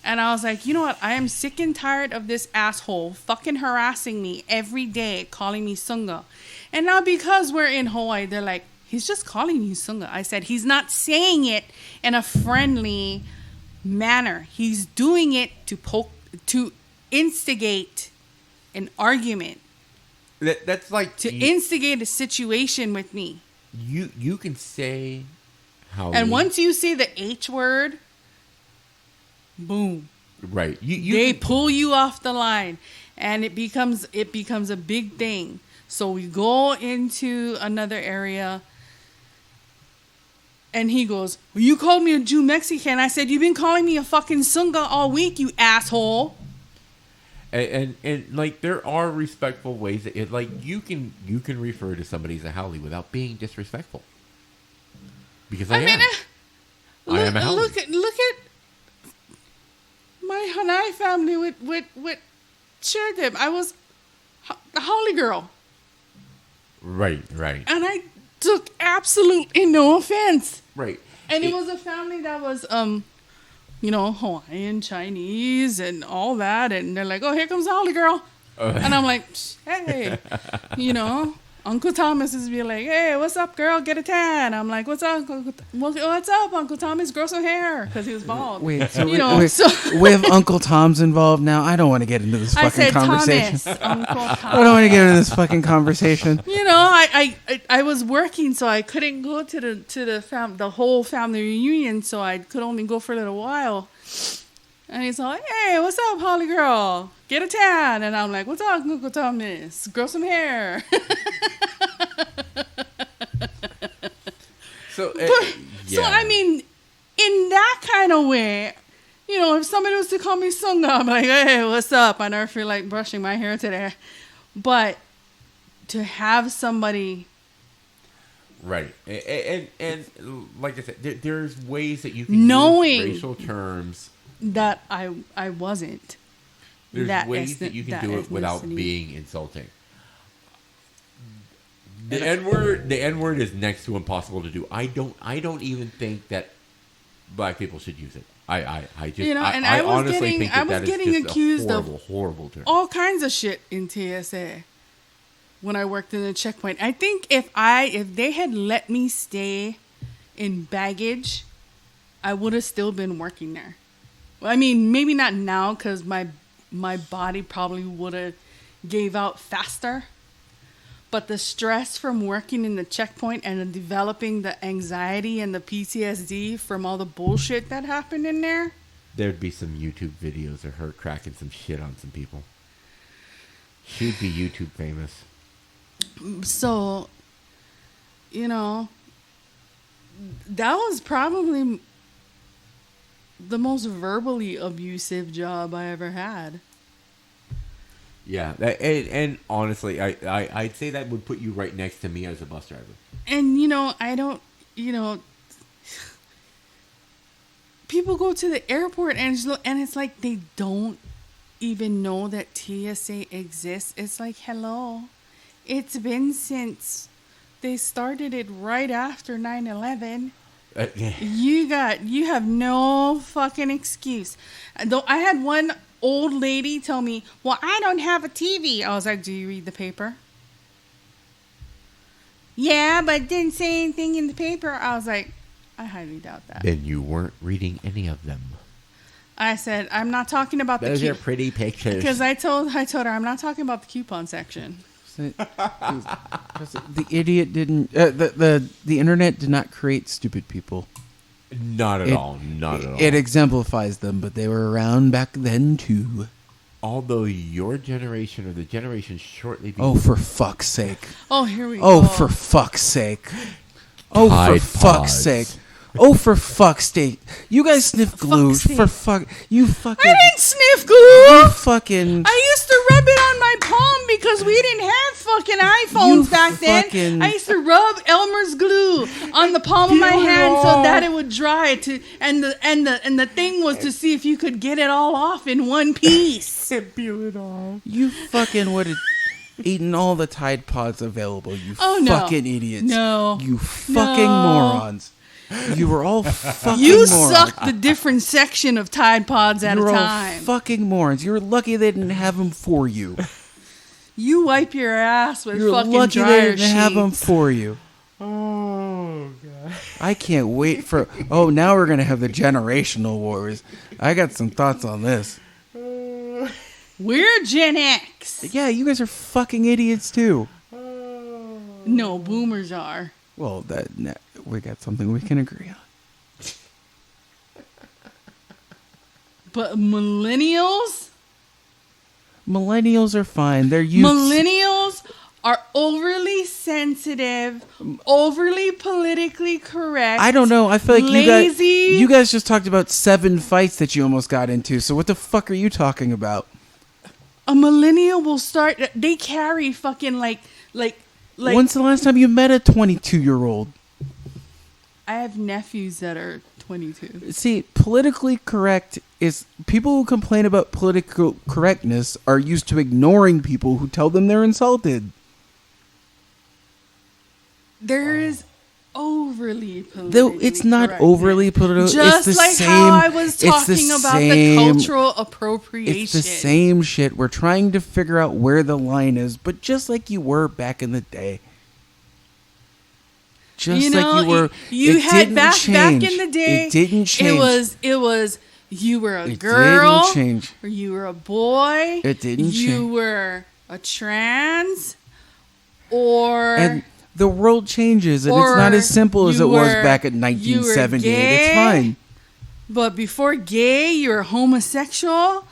and I was like, you know what? I am sick and tired of this asshole fucking harassing me every day, calling me Sunga. And now because we're in Hawaii, they're like, he's just calling you Sunga. I said, he's not saying it in a friendly manner. He's doing it to instigate an argument. That's like... To instigate a situation with me. You can say how... And once you say the H word, boom. Right. They pull you off the line, and it becomes a big thing. So we go into another area, and he goes, well, you called me a Jew Mexican. I said, you've been calling me a fucking Sunga all week, you asshole. And like, there are respectful ways that you can refer to somebody as a haole without being disrespectful. Because I am a haole. Look at my Hanai family with shared them. I was the haole girl. Right. And I took absolutely no offense. Right. And it was a family that was Hawaiian, Chinese, and all that. And they're like, oh, here comes the haole girl. And I'm like, hey, Uncle Thomas is be like, hey, what's up, girl? Get a tan. I'm like, what's up, Uncle Thomas? Grow some hair. Because he was bald. Wait, with Uncle Tom's involved now, I don't want to get into this fucking conversation. Thomas, Uncle Thomas. I don't want to get into this fucking conversation. I was working, so I couldn't go to the whole family reunion, so I could only go for a little while. And he's like, hey, what's up, haole girl? Get a tan. And I'm like, what's up, Uncle Thomas? Grow some hair. So I mean, in that kind of way, if somebody was to call me Sunga, I'm like, hey, what's up? I never feel like brushing my hair today. But to have somebody... Right. And like I said, there's ways that you can use racial terms... That I wasn't. There's ways that you can do it without being insulting. The N-word is next to impossible to do. I don't even think that black people should use it. I honestly think that is just accused a horrible term. All kinds of shit in TSA when I worked in the checkpoint. I think if they had let me stay in baggage, I would have still been working there. I mean, maybe not now because my body probably would have gave out faster. But the stress from working in the checkpoint and developing the anxiety and the PTSD from all the bullshit that happened in there. There'd be some YouTube videos of her cracking some shit on some people. She'd be YouTube famous. So, that was probably... the most verbally abusive job I ever had. Yeah, and honestly, I'd say that would put you right next to me as a bus driver. And, I don't, people go to the airport and it's like they don't even know that TSA exists. It's like, hello, it's been since they started it right after 9/11. You have no fucking excuse. Though I had one old lady tell me, well, I don't have a TV. I was like, do you read the paper? Yeah, but it didn't say anything in the paper. I was like, I highly doubt that. Then you weren't reading any of them. I said, I'm not talking about those are pretty pictures. Because I told her I'm not talking about the coupon section. The idiot didn't. The internet did not create stupid people. Not at all. Not at all. It exemplifies them, but they were around back then too. Although your generation or the generation shortly before. Oh, for fuck's sake! Oh, here we go. Oh, for fuck's sake! Oh, Tide for fuck's Pods. sake! Oh, for fuck's sake! You guys sniff glue. For fuck. You fucking. I didn't sniff glue. You fucking. I used to rub it on my palm because we didn't have fucking iPhones back then. I used to rub Elmer's glue on the palm of my hand so that it would dry. And the thing was to see if you could get it all off in one piece. Peel it off. You fucking would have eaten all the Tide Pods available. You no. fucking idiots. No. You fucking morons. You were all fucking You morons. sucked the different section of Tide Pods at you a were time. all fucking morons. You were lucky they didn't have them for you. You wipe your ass with You were fucking lucky dryer they didn't have them sheets. for you. Oh, God. I can't wait for... Oh, now we're going to have the generational wars. I got some thoughts on this. We're Gen X. Yeah, you guys are fucking idiots too. No, boomers are. Well, we got something we can agree on. But millennials? Millennials are fine. They're youths. Millennials are overly sensitive, overly politically correct. I don't know. I feel like lazy. you guys just talked about 7 fights that you almost got into. So what the fuck are you talking about? A millennial will start. They carry fucking like. When's the last time you met a 22-year-old? I have nephews that are 22. See, politically correct is people who complain about political correctness are used to ignoring people who tell them they're insulted. There is overly politically Though it's not correct. overly political. Just it's the like same, how I was it's the talking about the same- cultural appropriation. It's the same shit. We're trying to figure out where the line is, but just like you were back in the day. Just you know, like you were. You it had didn't back change. in the day. It didn't change. It was. You were a It girl, didn't change. or you were a boy. It didn't You change. were a trans, or And the world changes, and it's or not as simple as you it was were- back in you were 1978. It's gay, fine. But before gay, you were homosexual,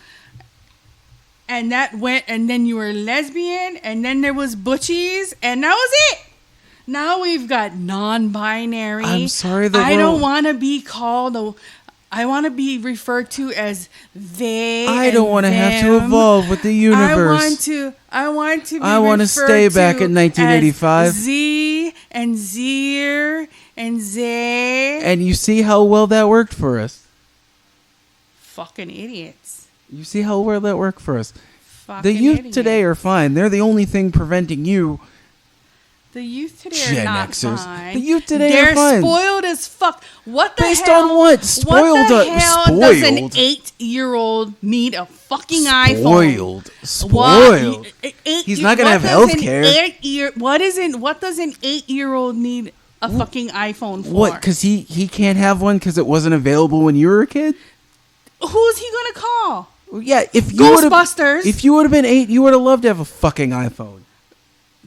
and that went, and then you were lesbian, and then there was butchies, and that was it. Now we've got non-binary. I'm sorry, I don't want to be called. I want to be referred to as they. I don't want to have to them. evolve with the universe. I want to. Be I want to referred stay back to in 1985. as Z and Zier and Zay. And you see how well that worked for us. Fucking idiots. You see how well that worked for us. Fucking The youth idiots. today are fine. They're the only thing preventing you. The youth today Gen are not Xers. fine. The youth today They're are fine. spoiled as fuck. What the Based hell? on what? Spoiled. What the hell does an Spoiled. 8-year-old need a fucking iPhone? Spoiled. What? Spoiled. He's not gonna have health care. What does an 8-year-old need a fucking iPhone for? What? Because he can't have one because it wasn't available when you were a kid? Who's he gonna call? Well, yeah, if you would've- Ghostbusters. If you would have been 8, you would have loved to have a fucking iPhone.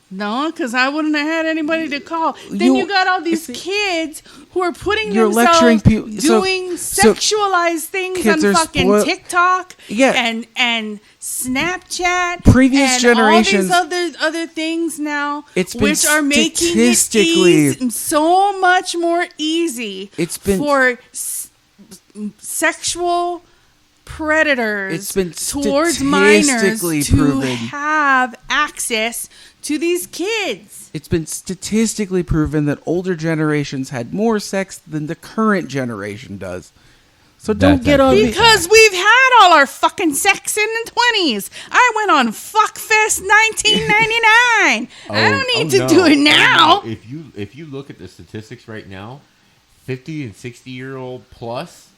No, because I wouldn't have had anybody to call. Then you got all these kids who are putting You're themselves lecturing people- doing so sexualized things kids on are fucking spoiled- TikTok Yeah. and Snapchat. Previous and generations- all these other things now, It's been which are making it statistically- so much more easy It's been- for sexual predators It's been towards minors statistically to proven. have access to these kids. It's been statistically proven that older generations had more sex than the current generation does. So don't That's get on me. Because we've had all our fucking sex in the 20s. I went on Fuckfest 1999. I don't need to do it now. No. If you look at the statistics right now, 50 and 60-year-old plus,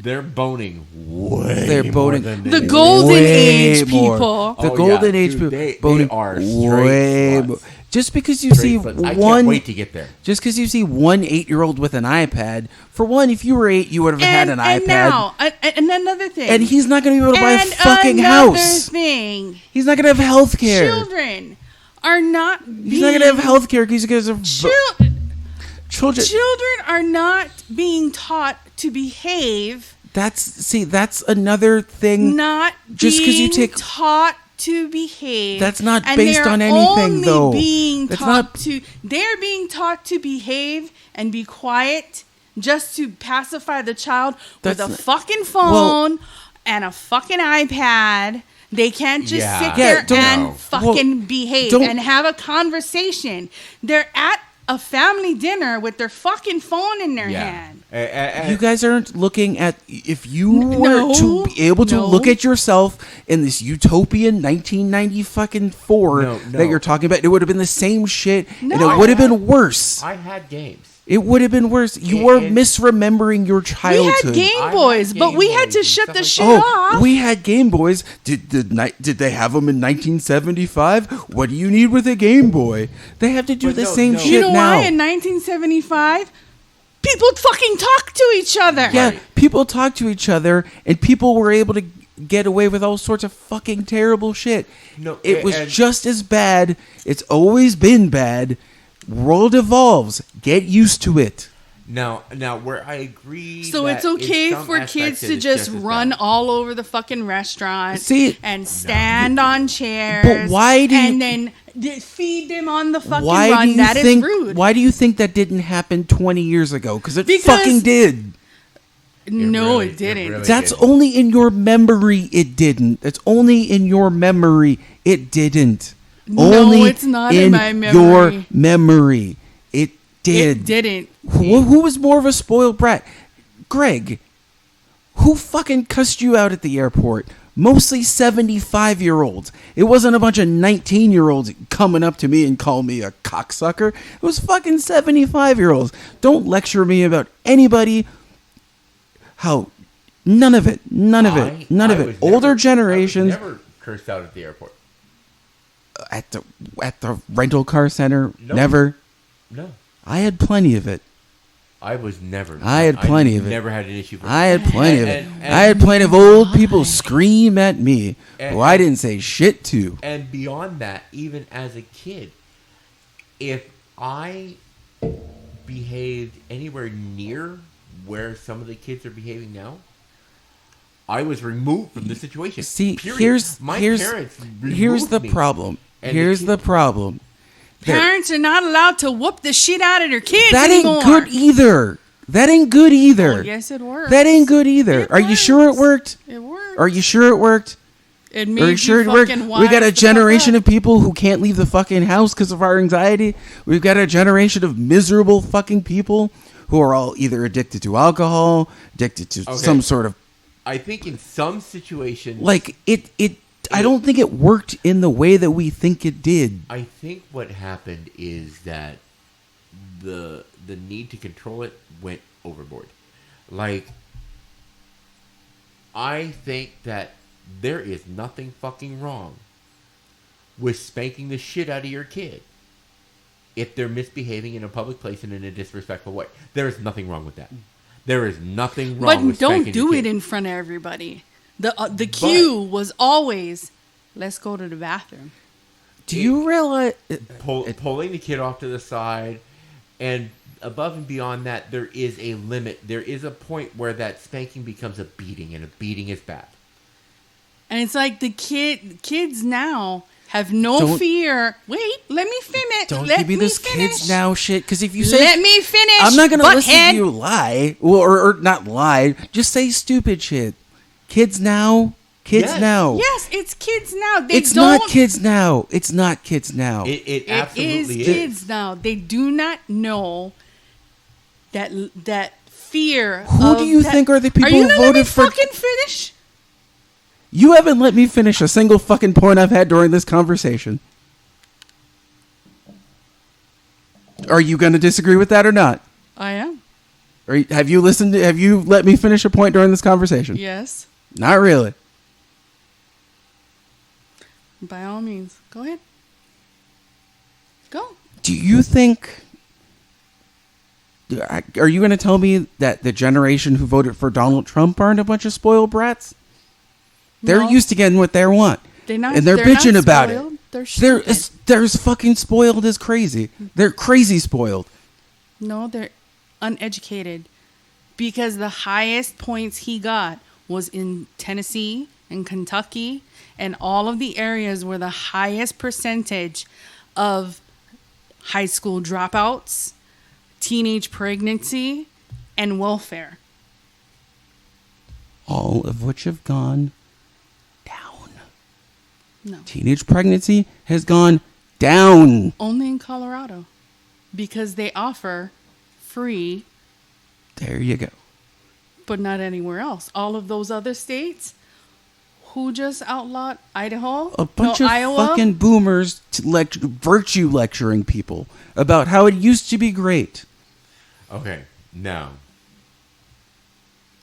they're boning way They're more boning- than The they golden Way age more. people. The Oh, golden yeah, age dude, people they boning are straight way sluts. more. Just because you see Straight sluts. I one, can't wait to get there. just because you see one 8-year-old with an iPad. For one, if you were 8, you would have had an and iPad. now, and another thing. And he's not going to be able to buy a And fucking another house. thing. He's not going to have health care. Children are not He's not going to have health care because of... Children are not being taught to behave. That's another thing. Not just because you take taught to behave. That's not based on anything, though. They're being taught to behave and be quiet just to pacify the child with a fucking phone and a fucking iPad. They can't just sit there and fucking behave and have a conversation. They're at a family dinner with their fucking phone in their hand. You guys aren't looking at... If you were to be able to look at yourself in this utopian 1994 that you're talking about, it would have been the same shit, and it would have been worse. I had games. It would have been worse. You were misremembering your childhood. We had Game Boys, but we had to shut the shit off. We had Game Boys. Did they have them in 1975? What do you need with a Game Boy? They have to do the same shit now. You know why? In 1975, people fucking talk to each other. Yeah, people talk to each other, and people were able to get away with all sorts of fucking terrible shit. It was just as bad. It's always been bad. World evolves. Get used to it. Now, where I agree. So it's okay for kids to just run all over the fucking restaurant and stand on chairs. But why do and then feed them on the fucking run? That is rude. Why do you think that didn't happen 20 years ago? Because it fucking did. No, it didn't. Really That's only in your memory. It didn't. It's only in your memory. It didn't. No, it's not in my memory. Your memory. It did. It didn't. Who was more of a spoiled brat? Greg. Who fucking cussed you out at the airport? Mostly 75-year-olds. It wasn't a bunch of 19-year-olds coming up to me and calling me a cocksucker. It was fucking 75-year-olds. Don't lecture me about anybody. How? None of it. None of it. Older generations. I was never cursed out at the airport. At the rental car center, No. never. No, I had plenty of it. I was never. I had plenty of it. Never had an issue. I had plenty of it. I had plenty of old people scream at me who I didn't say shit to. And beyond that, even as a kid, if I behaved anywhere near where some of the kids are behaving now, I was removed from the situation. See, period. here's the me. problem. Here's the problem. Parents are not allowed to whoop the shit out of their kids That anymore. ain't good either. Oh, yes, it works. That ain't good either. Are you sure it worked? It worked. Are you sure it worked? It made you fucking We got a generation of people who can't leave the fucking house because of our anxiety. We've got a generation of miserable fucking people who are all either addicted to alcohol, addicted to some sort of... I think in some situations... Like, I don't think it worked in the way that we think it did. I think what happened is that the need to control it went overboard. Like, I think that there is nothing fucking wrong with spanking the shit out of your kid if they're misbehaving in a public place and in a disrespectful way. There is nothing wrong with that. There is nothing wrong with spanking But don't do your it kid. in front of everybody. The cue was always, let's go to the bathroom. Do you realize... Pulling the kid off to the side, and above and beyond that, there is a limit. There is a point where that spanking becomes a beating, and a beating is bad. And it's like the kids now have no fear. Wait, let me finish. Don't give me this kids now shit, because if you say... Let me finish, I'm not going to listen to you lie. Well, or not lie. Just say stupid shit. Kids now. Now. Yes, it's kids now. It's not kids now. It's not kids now. It absolutely is kids now. They do not know that fear. Who do you think are the people who voted for? Are you going to let me fucking finish? You haven't let me finish a single fucking point I've had during this conversation. Are you going to disagree with that or not? I am. Have you let me finish a point during this conversation? Yes. Not really. By all means. Go ahead. Go. Do you think... Are you going to tell me that the generation who voted for Donald Trump aren't a bunch of spoiled brats? They're used to getting what they want. They're not, and they're bitching about it. They're fucking spoiled as crazy. They're crazy spoiled. No, they're uneducated. Because the highest points he got was in Tennessee and Kentucky and all of the areas where the highest percentage of high school dropouts, teenage pregnancy, and welfare. All of which have gone down. No. Teenage pregnancy has gone down. Only in Colorado. Because they offer free. There you go. But not anywhere else. All of those other states, who just outlawed Idaho? A bunch of Iowa? fucking boomers virtue lecturing people about how it used to be great. Okay, now,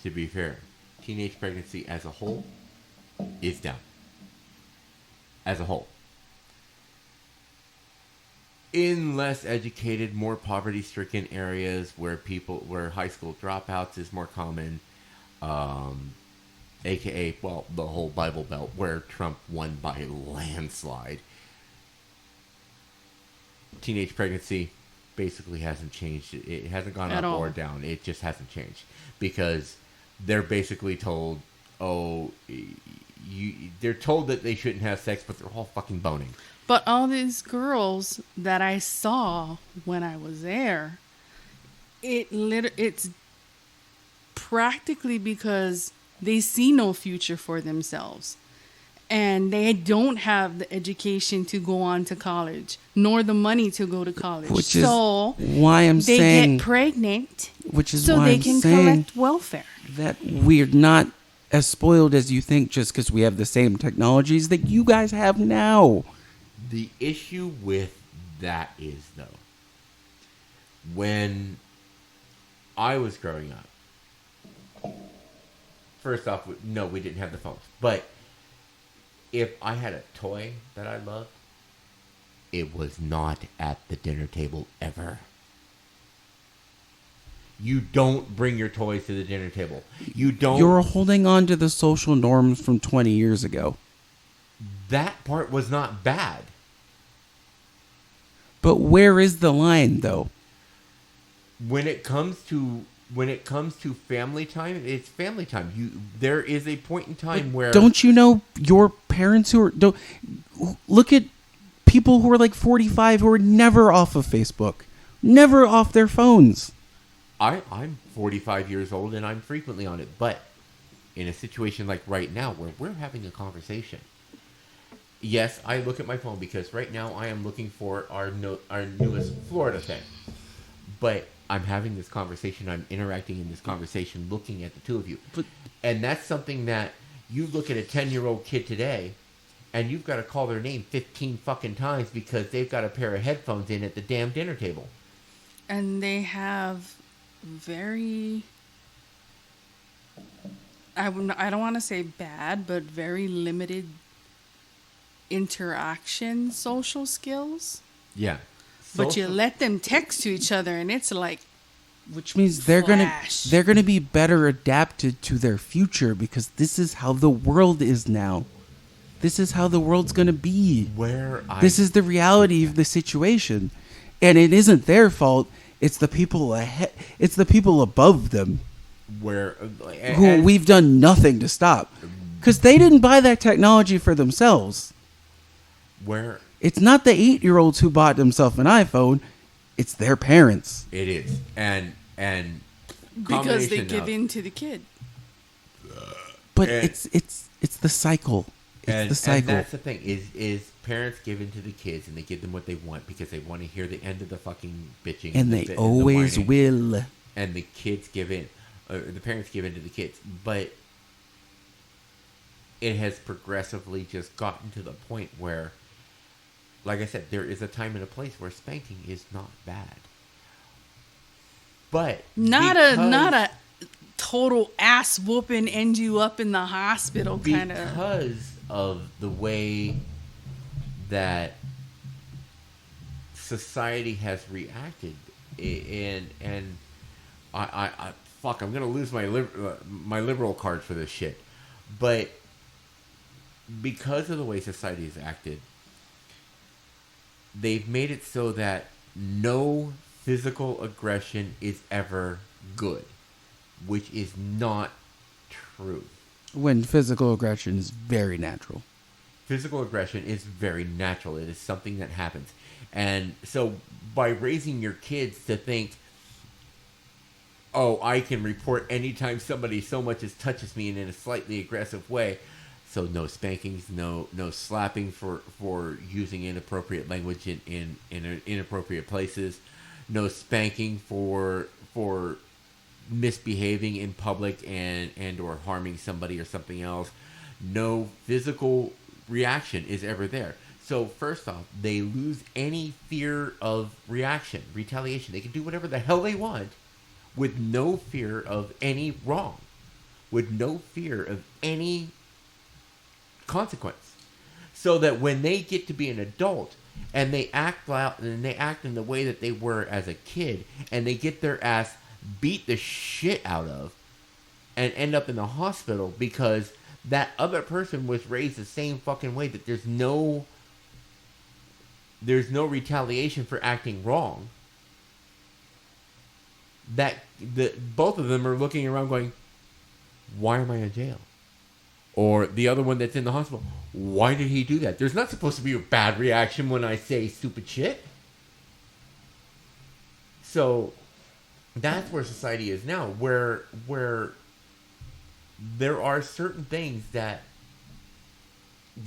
to be fair, teenage pregnancy as a whole is down. As a whole. In less educated, more poverty-stricken areas where high school dropouts is more common, aka, well, the whole Bible Belt where Trump won by landslide. Teenage pregnancy basically hasn't changed. It hasn't gone up or down. It just hasn't changed because they're basically told, they're told that they shouldn't have sex, but they're all fucking boning. But all these girls that I saw when I was there, it's practically because they see no future for themselves. And they don't have the education to go on to college, nor the money to go to college. Which is why I'm saying... They get pregnant so they can collect welfare. That we're not as spoiled as you think just because we have the same technologies that you guys have now. The issue with that is, though, when I was growing up, first off, no, we didn't have the phones. But if I had a toy that I loved, it was not at the dinner table ever. You don't bring your toys to the dinner table. You don't. You're holding on to the social norms from 20 years ago. That part was not bad. But where is the line, though? When it comes to family time, it's family time. There is a point in time where... Don't you know your parents look at people who are like 45 who are never off of Facebook, never off their phones. I'm 45 years old and I'm frequently on it, but in a situation like right now where we're having a conversation, yes, I look at my phone because right now I am looking for our newest Florida thing. But I'm having this conversation, I'm interacting in this conversation, looking at the two of you. And that's something that you look at a 10-year-old kid today, and you've got to call their name 15 fucking times because they've got a pair of headphones in at the damn dinner table. And they have very... I don't want to say bad, but very limited interaction social skills. Yeah. But you let them text to each other and it's like, which means they're gonna be better adapted to their future because this is how the world is now. This is how the world's gonna be. This is the reality of the situation, and it isn't their fault. It's the people ahead. It's the people above them, who we've done nothing to stop, because they didn't buy that technology for themselves. It's not the 8-year-olds who bought themselves an iPhone. It's their parents. It is. And because they give in to the kid. But it's the cycle. It's the cycle. And that's the thing is parents give in to the kids and they give them what they want because they want to hear the end of the fucking bitching. And they always will. And the kids give in. The parents give in to the kids. But it has progressively just gotten to the point where, like I said, there is a time and a place where spanking is not bad. But not a total ass whooping, end you up in the hospital kind of. Because of the way that society has reacted, and I fuck, I'm gonna lose my liberal card for this shit, but because of the way society has acted, they've made it so that no physical aggression is ever good, which is not true. When physical aggression is very natural. Physical aggression is very natural. It is something that happens. And so by raising your kids to think, oh, I can report anytime somebody so much as touches me in a slightly aggressive way. So no spankings, no slapping for using inappropriate language in inappropriate places. No spanking for misbehaving in public and or harming somebody or something else. No physical reaction is ever there. So first off, they lose any fear of reaction, retaliation. They can do whatever the hell they want with no fear of any wrong, with no fear of any consequence. So that when they get to be an adult and they act out and they act in the way that they were as a kid and they get their ass beat the shit out of and end up in the hospital because that other person was raised the same fucking way, that there's no retaliation for acting wrong, that both of them are looking around going, why am I in jail? Or the other one that's in the hospital, why did he do that? There's not supposed to be a bad reaction when I say stupid shit. So that's where society is now, where there are certain things that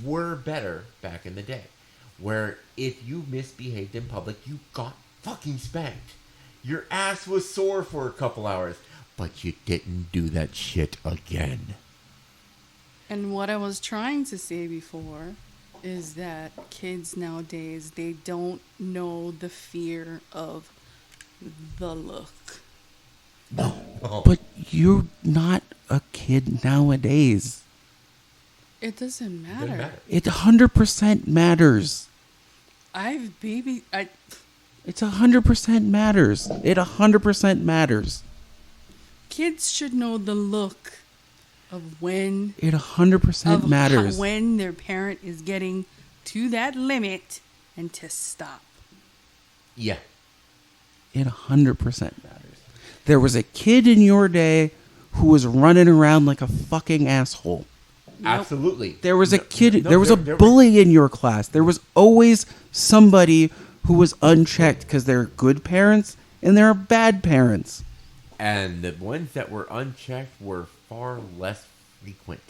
were better back in the day, where if you misbehaved in public, you got fucking spanked. Your ass was sore for a couple hours, but you didn't do that shit again. And what I was trying to say before is that kids nowadays, they don't know the fear of the look. No. But you're not a kid nowadays. It doesn't matter. It 100% matters. It's 100% matters. It 100% matters. Kids should know the look of when it 100% matters. When their parent is getting to that limit and to stop. Yeah. It 100% matters. There was a kid in your day who was running around like a fucking asshole. Absolutely. There was a kid, there was a bully in your class. There was always somebody who was unchecked because there are good parents and there are bad parents. And the ones that were unchecked were far less frequent.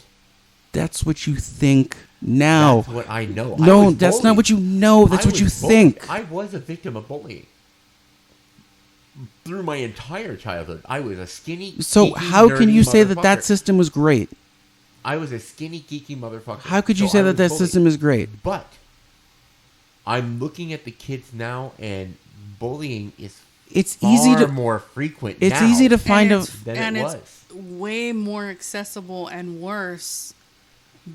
That's what you think now. That's what I know. No, that's not what you know. That's what you think. I was a victim of bullying. Through my entire childhood, I was a skinny, so how can you say that system was great? I was a skinny, geeky motherfucker. How could you say that system is great? But I'm looking at the kids now, and bullying is far more frequent now. It's easy to find than it was. It's way more accessible and worse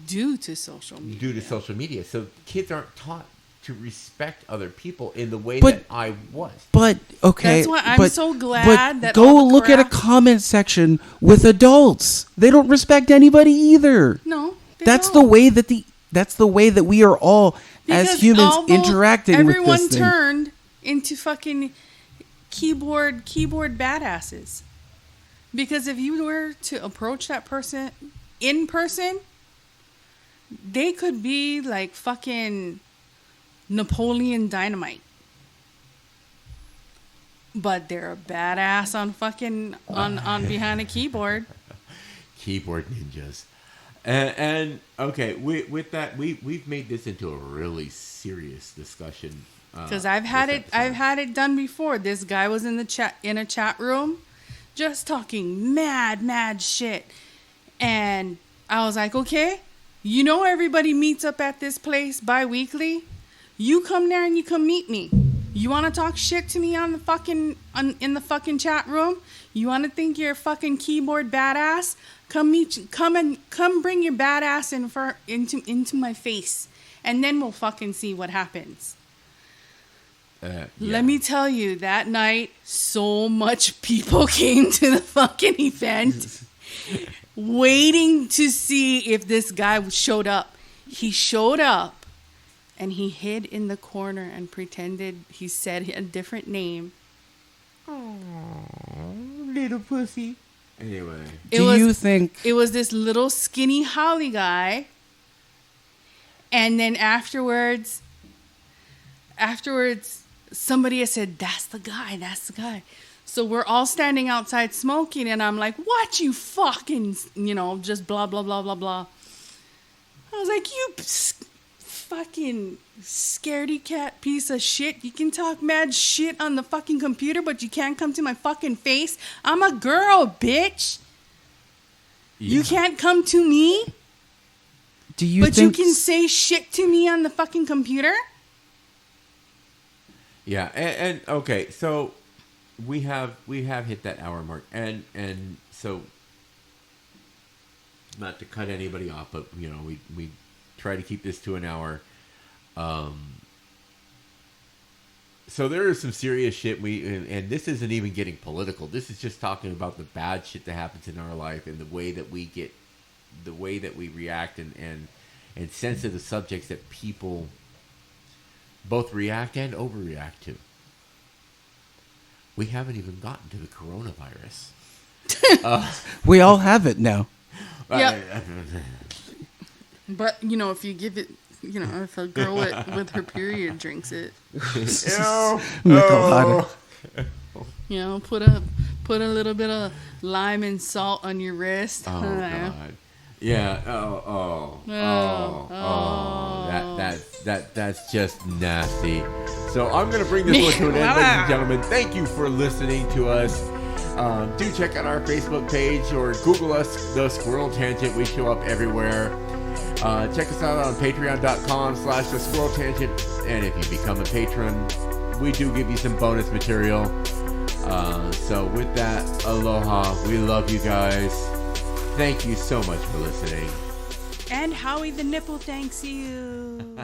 due to social media. So kids aren't taught to respect other people in the way that I was. But okay, that's why I'm so glad that go look at a comment section with adults. They don't respect anybody either. No, that's the way that we are all as humans interacting with this thing. Everyone turned into fucking keyboard badasses. Because if you were to approach that person in person, they could be like fucking Napoleon Dynamite. But they're a badass on fucking on behind a keyboard. Keyboard ninjas. And okay, with that, we've made this into a really serious discussion. Because I've had it done before. This guy was in a chat room, just talking mad shit, and I was like, okay, you know everybody meets up at this place bi-weekly. You come there and you come meet me. You want to talk shit to me in the fucking chat room? You want to think you're a fucking keyboard badass? Come bring your badass into my face, and then we'll fucking see what happens. Yeah. Let me tell you, that night, so much people came to the fucking event waiting to see if this guy showed up. He showed up. And he hid in the corner and pretended he said a different name. Oh, little pussy. Anyway. You think... It was this little skinny Holly guy. And then afterwards, somebody had said, that's the guy. So we're all standing outside smoking, and I'm like, what, you fucking, just blah, blah, blah, blah, blah. I was like, you fucking scaredy cat piece of shit. You can talk mad shit on the fucking computer, but you can't come to my fucking face. I'm a girl, bitch. Yeah. You can't come to me. You can say shit to me on the fucking computer? Yeah, and okay, so we have hit that hour mark, and so not to cut anybody off, but we try to keep this to an hour. So there is some serious shit and this isn't even getting political. This is just talking about the bad shit that happens in our life and the way that we react and sensitive subjects that people both react and overreact to. We haven't even gotten to the coronavirus. We all have it now. Yeah. But, if you give it, if a girl with her period drinks it. Put a little bit of lime and salt on your wrist. Oh, God. Yeah. That's just nasty. So I'm going to bring this one to an end, ladies and gentlemen. Thank you for listening to us. Do check out our Facebook page or Google us, The Squirrel Tangent. We show up everywhere. Check us out on patreon.com/The Squirrel Tangent. And if you become a patron, we do give you some bonus material. So with that, aloha. We love you guys. Thank you so much for listening. And Howie the Nipple thanks you.